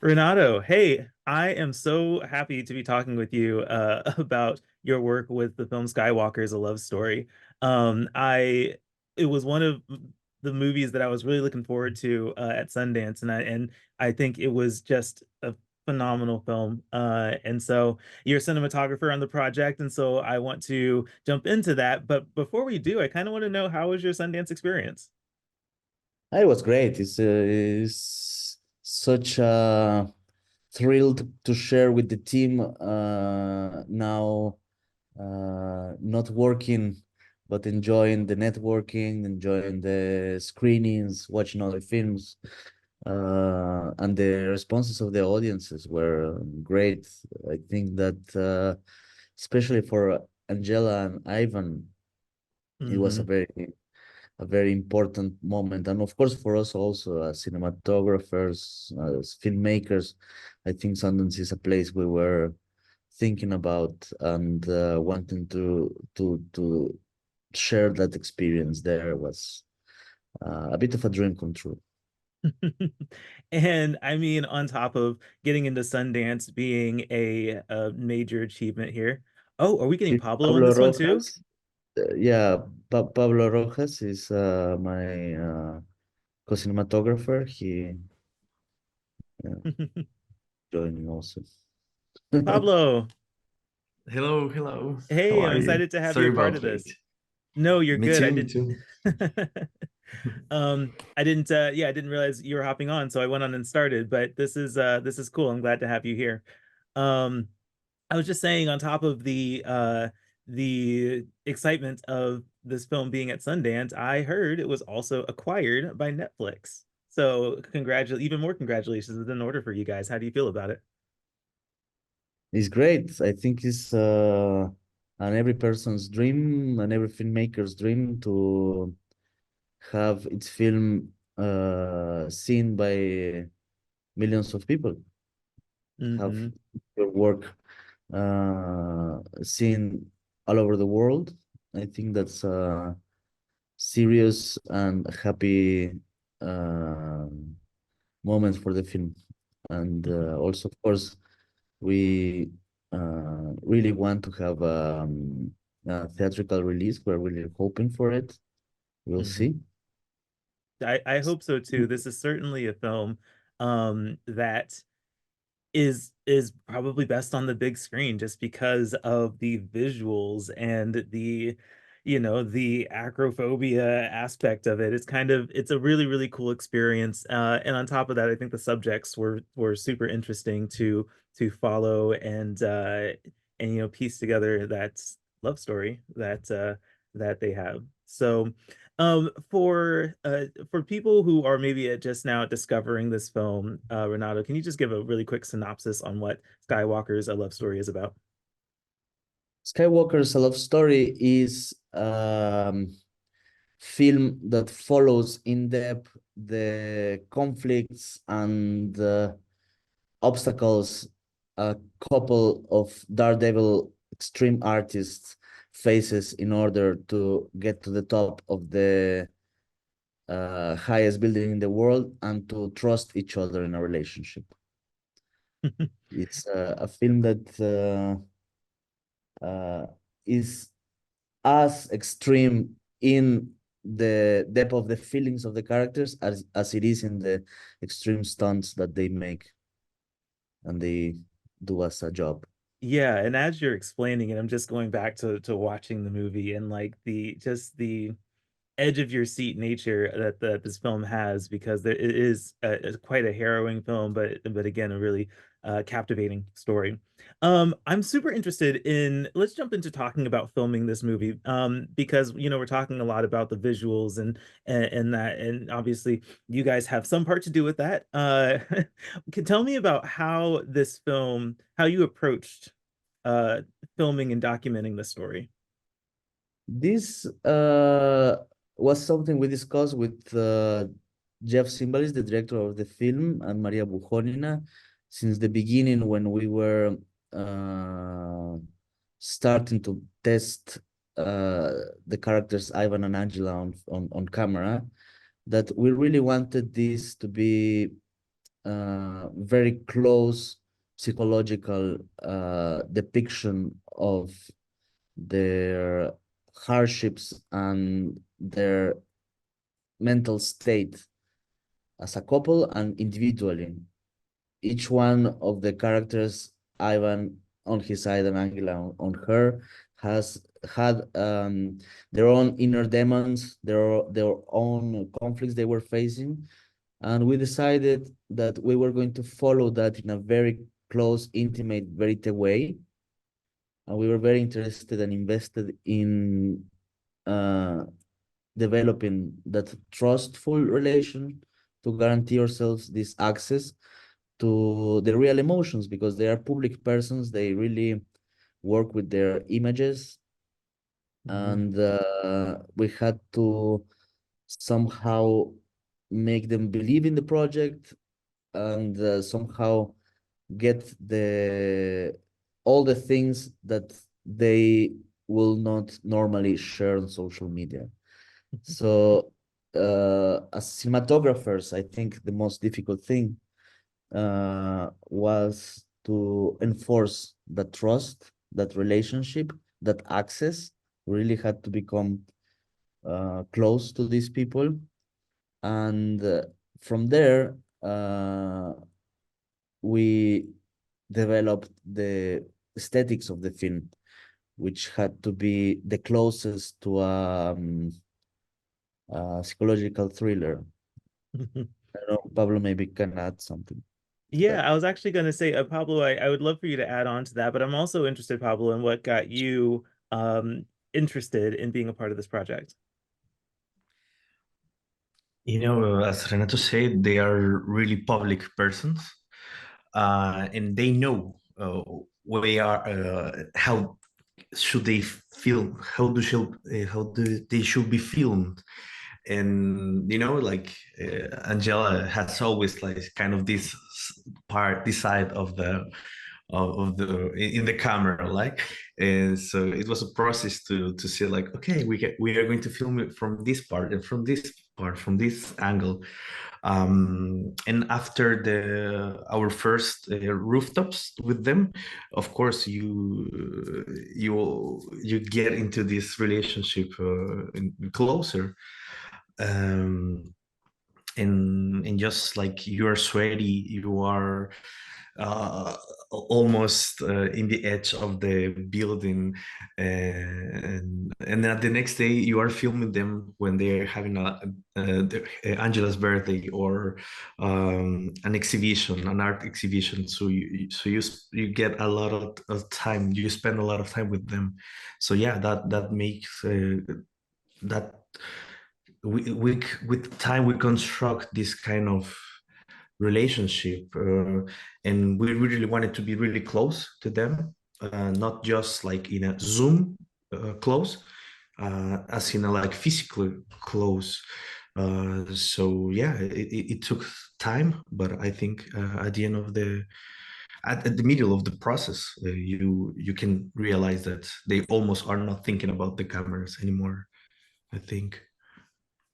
Renato, hey, I am so happy to be talking with you about your work with the film Skywalkers, a love story. I It was one of the movies that I was really looking forward to at Sundance, and I think it was just a phenomenal film. And so you're a cinematographer on the project, and so I want to jump into that. But before we do, I kind of want to know, how was your Sundance experience? It was great. It's such a thrilled to share with the team now, not working, but enjoying the networking, enjoying the screenings, watching other films, and the responses of the audiences were great. I think that especially for Angela and Ivan, it was Hmm. a very important moment. And of course, for us also as cinematographers, as filmmakers, I think Sundance is a place we were thinking about and wanting to share that experience there was a bit of a dream come true. And I mean, on top of getting into Sundance being a major achievement here. Oh, are we getting This Pablo on Pablo this one too? Rojas, yeah, Pablo Rojas is my co-cinematographer. He joining also. Pablo, Hello, hello. How hey, I'm are you? excited to have you Sorry a part about of late. this. No, you're Me good. I too, me did. too. I didn't yeah, I didn't realize you were hopping on, so I went on and started, but this is cool. I'm glad to have you here. Um I was just saying, on top of the excitement of this film being at Sundance, I heard it was also acquired by Netflix. So even more congratulations is in order for you guys. How do you feel about it? It's great. I think it's and every person's dream and every filmmaker's dream to have its film seen by millions of people, have Hmm. your work seen all over the world. I think that's a serious and happy uh, moment for the film. And also, of course, we really want to have a theatrical release. We're really hoping for it. We'll Hmm. see. I hope so too. This is certainly a film that is probably best on the big screen just because of the visuals and the acrophobia aspect of it. It's a really, really cool experience. And on top of that, I think the subjects were super interesting to follow and piece together that love story that they have. So for people who are maybe just now discovering this film, Renato, can you just give a really quick synopsis on what Skywalker's A Love Story is about? Skywalker's A Love Story is film that follows in depth the conflicts and obstacles a couple of daredevil extreme artists faces in order to get to the top of the highest building in the world and to trust each other in a relationship. It's a film that uh, is as extreme in the depth of the feelings of the characters as it is in the extreme stunts that they make and they do as a job. Yeah, and as you're explaining it, I'm just going back to watching the movie and like the edge of your seat nature that this film has, because there it is quite a harrowing film, but again a really captivating story. I'm super interested in, let's jump into talking about filming this movie, because we're talking a lot about the visuals and that, and obviously you guys have some part to do with that. Can tell me about how you approached uh filming and documenting the story. This was something we discussed with Jeff Zimbalist, the director of the film, and Maria Bukhonina since the beginning when we were uh, starting to test the characters Ivan and Angela on camera, that we really wanted this to be very close psychological depiction of their hardships and their mental state as a couple and individually. Each one of the characters, Ivan on his side and Angela on her, has had their own inner demons, their own conflicts they were facing. And we decided that we were going to follow that in a very close, intimate, verite way. And we were very interested and invested in developing that trustful relation to guarantee ourselves this access to the real emotions, because they are public persons. They really work with their images. And we had to somehow make them believe in the project and somehow get all the things that they will not normally share on social media. So as cinematographers, I think the most difficult thing was to enforce that trust, that relationship, that access. We really had to become close to these people. And from there, we developed the aesthetics of the film, which had to be the closest to a psychological thriller. I don't know, Pablo maybe can add something. Yeah, I was actually going to say, Pablo, I would love for you to add on to that, but I'm also interested, Pablo, in what got you interested in being a part of this project. As Renato said, they are really public persons, and they know we are how should they film, how do they should be filmed. And Angela has always like kind of this side of the in the camera, like. And so it was a process to see, like, okay, we are going to film it from this part and from this part, from this angle. And after our first rooftops with them, of course you get into this relationship closer. And just like you're sweaty, you are uh, almost in the edge of the building, and then the next day you are filming them when they're having Angela's birthday, or an exhibition, an art exhibition. So you get a lot of time, you spend a lot of time with them. So yeah, that makes that we with time we construct this kind of relationship, and we really wanted to be really close to them, not just like in a Zoom close, as in a like physically close. So yeah, it took time, but I think at the end of at the middle of the process, you can realize that they almost are not thinking about the cameras anymore, I think.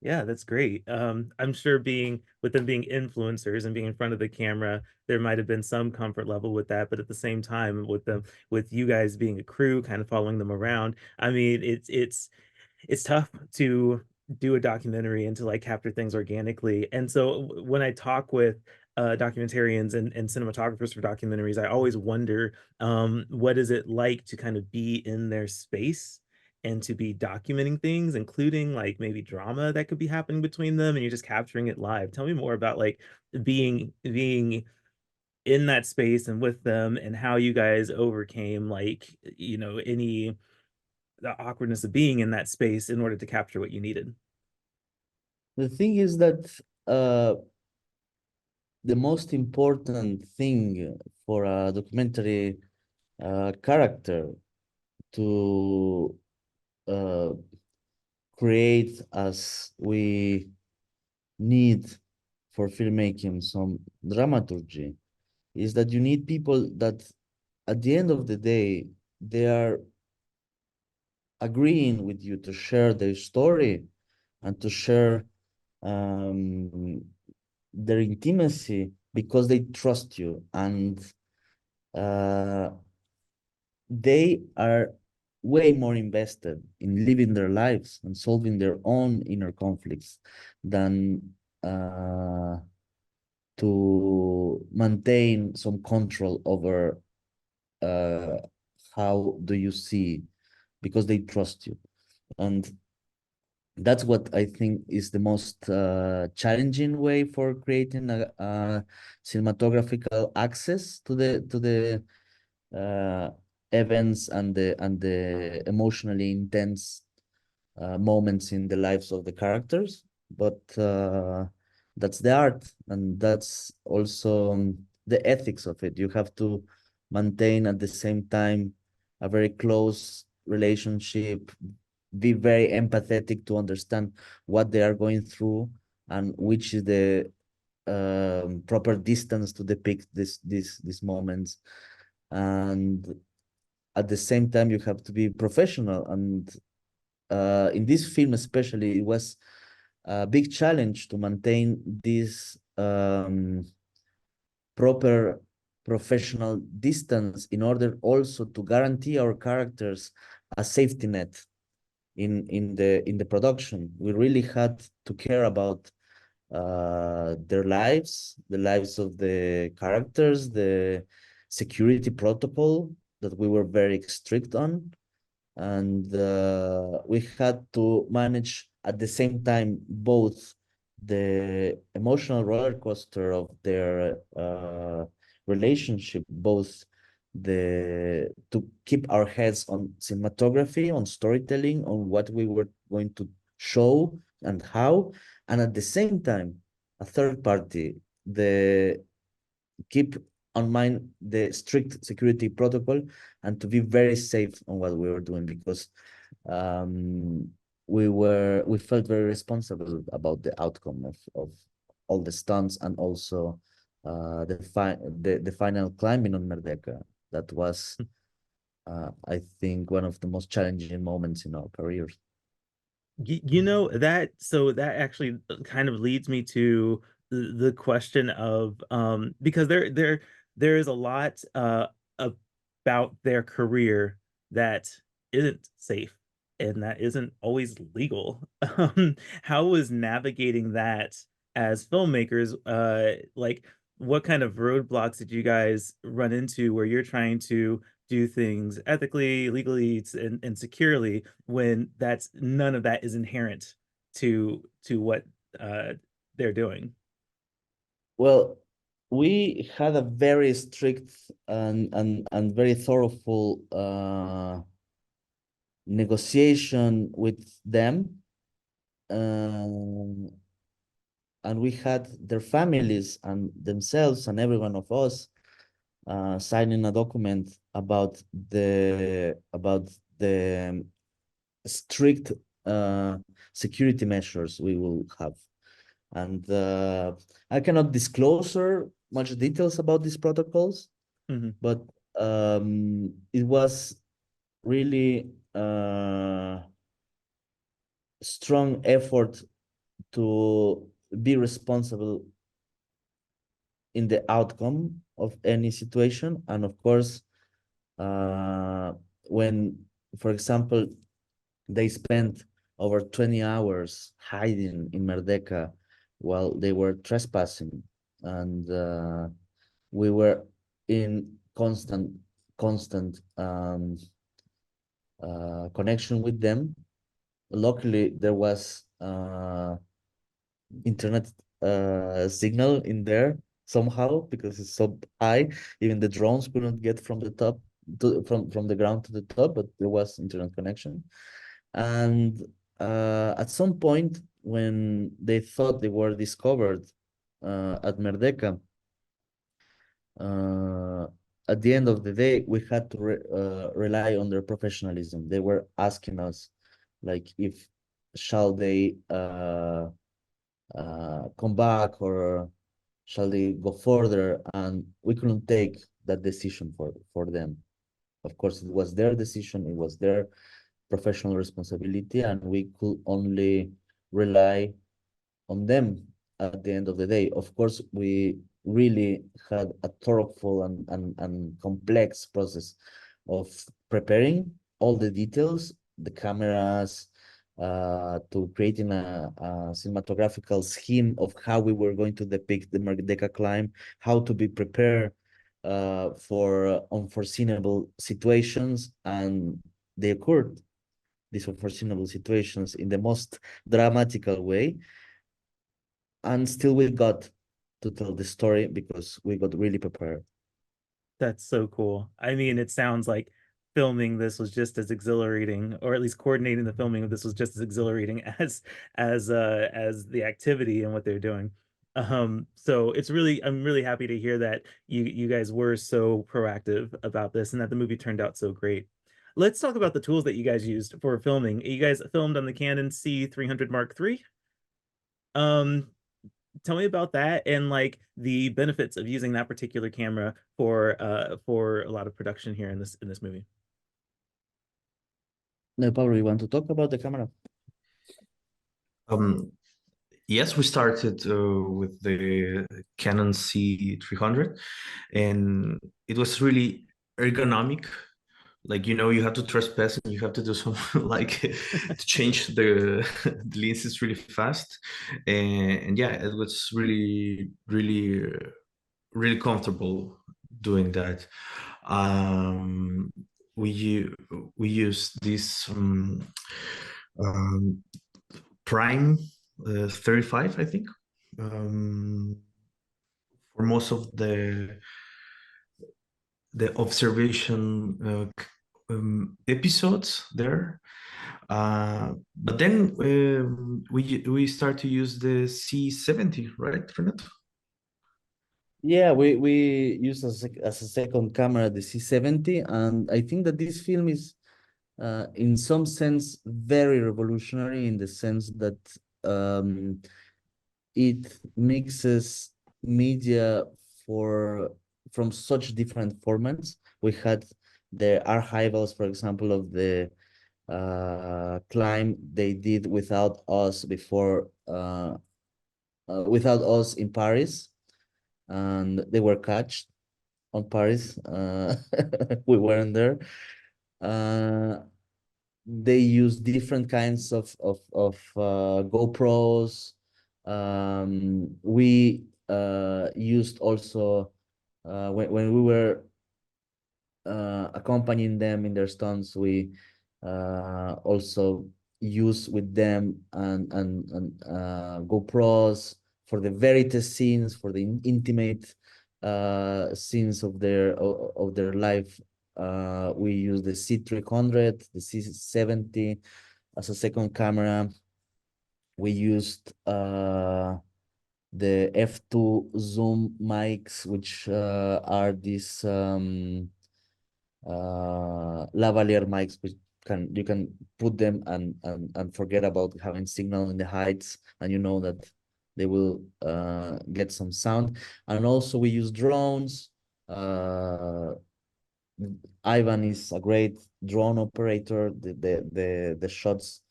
Yeah, that's great. I'm sure being with them being influencers and being in front of the camera, there might have been some comfort level with that, but at the same time, with you guys being a crew, kind of following them around, I mean, it's tough to do a documentary and to like capture things organically. And so when I talk with documentarians and cinematographers for documentaries, I always wonder what is it like to kind of be in their space and to be documenting things, including like maybe drama that could be happening between them, and you're just capturing it live. Tell me more about like being in that space and with them, and how you guys overcame like any the awkwardness of being in that space in order to capture what you needed. The thing is that the most important thing for a documentary character to uh, create as we need for filmmaking some dramaturgy is that you need people that at the end of the day they are agreeing with you to share their story and to share their intimacy because they trust you, and they are way more invested in living their lives and solving their own inner conflicts than to maintain some control over how do you see, because they trust you. And that's what I think is the most challenging way for creating a cinematographical access to the uh, events and the emotionally intense moments in the lives of the characters. But that's the art, and that's also the ethics of it. You have to maintain at the same time a very close relationship, be very empathetic to understand what they are going through and which is the proper distance to depict these moments. And at the same time, you have to be professional. And in this film, especially, it was a big challenge to maintain this proper professional distance in order also to guarantee our characters a safety net in the production. We really had to care about their lives, the lives of the characters, the security protocol that we were very strict on. And we had to manage at the same time both the emotional roller coaster of their relationship, both the to keep our heads on cinematography, on storytelling, on what we were going to show and how, and at the same time a third party, the keep on mind the strict security protocol and to be very safe on what we were doing, because um, we felt very responsible about the outcome of all the stunts, and also the final climbing on Merdeka. That was I think one of the most challenging moments in our careers. You know that, so that actually kind of leads me to the question of because there is a lot about their career that isn't safe and that isn't always legal. How was navigating that as filmmakers? Like, what kind of roadblocks did you guys run into where you're trying to do things ethically, legally, and securely, when that's none of that is inherent to what uh they're doing? Well, we had a very strict and very thorough negotiation with them, um, and we had their families and themselves and every one of us signing a document about the strict security measures we will have. And I cannot disclose much details about these protocols, Mhm. but it was really strong effort to be responsible in the outcome of any situation. And of course, when, for example, they spent over 20 hours hiding in Merdeka while they were trespassing, and we were in constant connection with them. Luckily, there was internet signal in there somehow, because it's so high. Even the drones couldn't get from the top from the ground to the top, but there was internet connection. And at some point, when they thought they were discovered at Merdeka, uh, at the end of the day, we had to rely on their professionalism. They were asking us, like, if shall they come back, or shall they go further, and we couldn't take that decision for them. Of course, it was their decision, it was their professional responsibility, and we could only rely on them at the end of the day. Of course, we really had a thoughtful and complex process of preparing all the details, the cameras, to creating a cinematographical scheme of how we were going to depict the Merdeka climb, how to be prepared for unforeseeable situations, and they occurred, these unforeseeable situations, in the most dramatical way. And still we got to tell the story because we got really prepared. That's so cool. I mean, it sounds like filming this was just as exhilarating, or at least coordinating the filming of this was just as exhilarating as the activity and what they're doing. So it's really, I'm really happy to hear that you guys were so proactive about this and that the movie turned out so great. Let's talk about the tools that you guys used for filming. You guys filmed on the Canon C300 Mark III. Um, Tell me about that and like the benefits of using that particular camera for a lot of production here in this movie. Now, Pablo, you want to talk about the camera? Yes, we started with the Canon C300, and it was really ergonomic. Like, you have to trespass and you have to do some like to change the lenses really fast, and yeah, it was really comfortable doing that. Um, we use this um, Prime 35, I think, for most of the observation episodes there. But then we start to use the C70, right, Renato? Yeah, we use as a second camera the C70, and I think that this film is, in some sense, very revolutionary in the sense that it mixes media for from such different formats. We had the archivals, for example, of the climb they did without us before, without us in Paris, and they were catched on Paris. We weren't there. Uh, they use different kinds of GoPros. We used also, when we were accompanying them in their stunts, we also use with them and GoPros for the veritas scenes, for the intimate scenes of their life. We use the C300, the C70 as a second camera. We used the f2 zoom mics, which are these lavalier mics, which you can put them and forget about having signal in the heights, and you know that they will get some sound. And also we use drones. Ivan is a great drone operator. The shots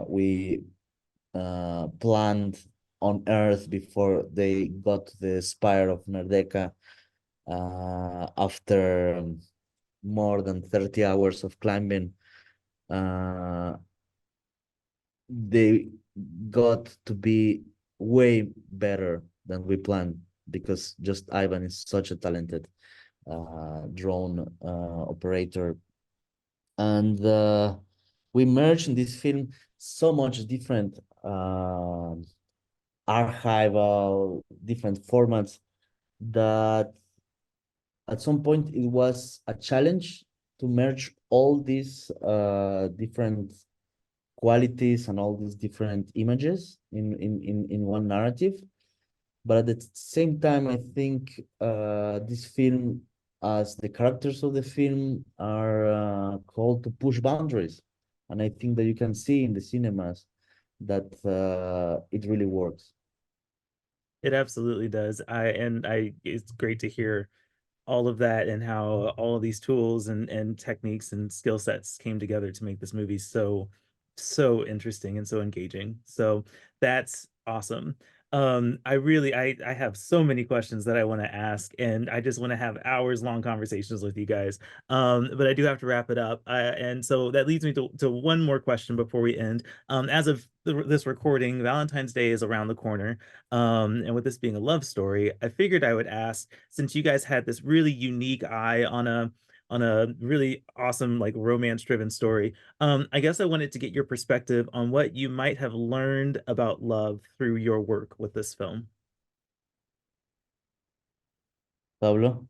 we planned on Earth before they got to the spire of Merdeka, after more than 30 hours of climbing. They got to be way better than we planned because just Ivan is such a talented drone operator. And we merged in this film so much different archival, different formats, that at some point it was a challenge to merge all these different qualities and all these different images in one narrative. But at the same time, I think this film, as the characters of the film, are called to push boundaries. And I think that you can see in the cinemas that it really works. It absolutely does. It's great to hear all of that and how all of these tools and techniques and skill sets came together to make this movie so interesting and so engaging. So that's awesome. I have so many questions that I want to ask, and I just want to have hours long conversations with you guys. But I do have to wrap it up. And so that leads me to one more question before we end. As of this recording, Valentine's Day is around the corner. And with this being a love story, I figured I would ask, since you guys had this really unique eye on a really awesome, like, romance driven story, I guess I wanted to get your perspective on what you might have learned about love through your work with this film. Pablo?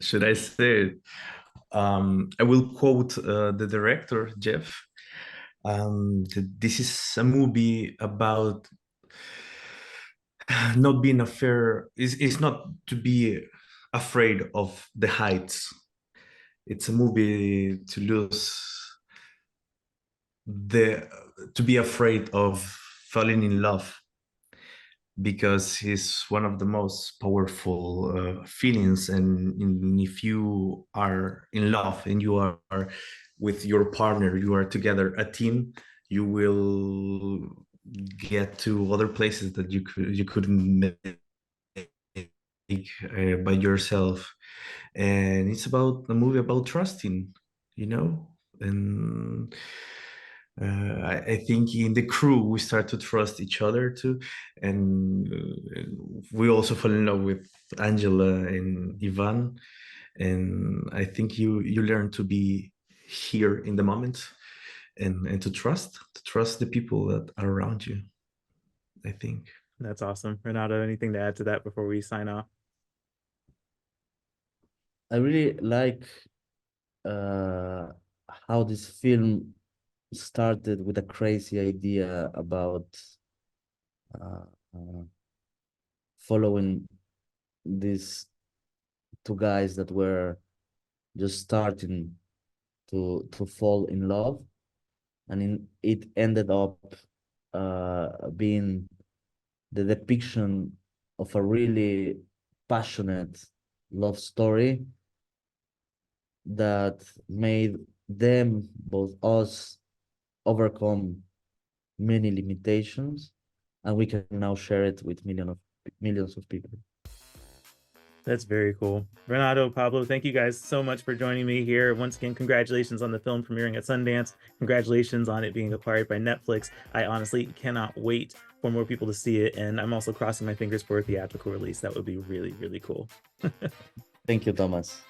Should I say it? I will quote the director, Jeff. This is a movie about not being afraid. It's not to be afraid of the heights. It's a movie to lose to be afraid of falling in love, because it's one of the most powerful feelings. And if you are in love and you are with your partner, you are together, a team, you will get to other places that you couldn't make by yourself. And it's about a movie about trusting, you know. And I think in the crew we start to trust each other too, and we also fall in love with Angela and Ivan. And I think you learn to be here in the moment, and to trust the people that are around you, I think. That's awesome. Renato, anything to add to that before we sign off? I really like uh, how this film started with a crazy idea about uh, uh, following these two guys that were just starting to fall in love, and it ended up being the depiction of a really passionate love story that made them, both us, overcome many limitations, and we can now share it with millions of people. That's very cool. Renato, Pablo, thank you guys so much for joining me here. Once again, congratulations on the film premiering at Sundance. Congratulations on it being acquired by Netflix. I honestly cannot wait for more people to see it. And I'm also crossing my fingers for a theatrical release. That would be really, really cool. Thank you, Thomas.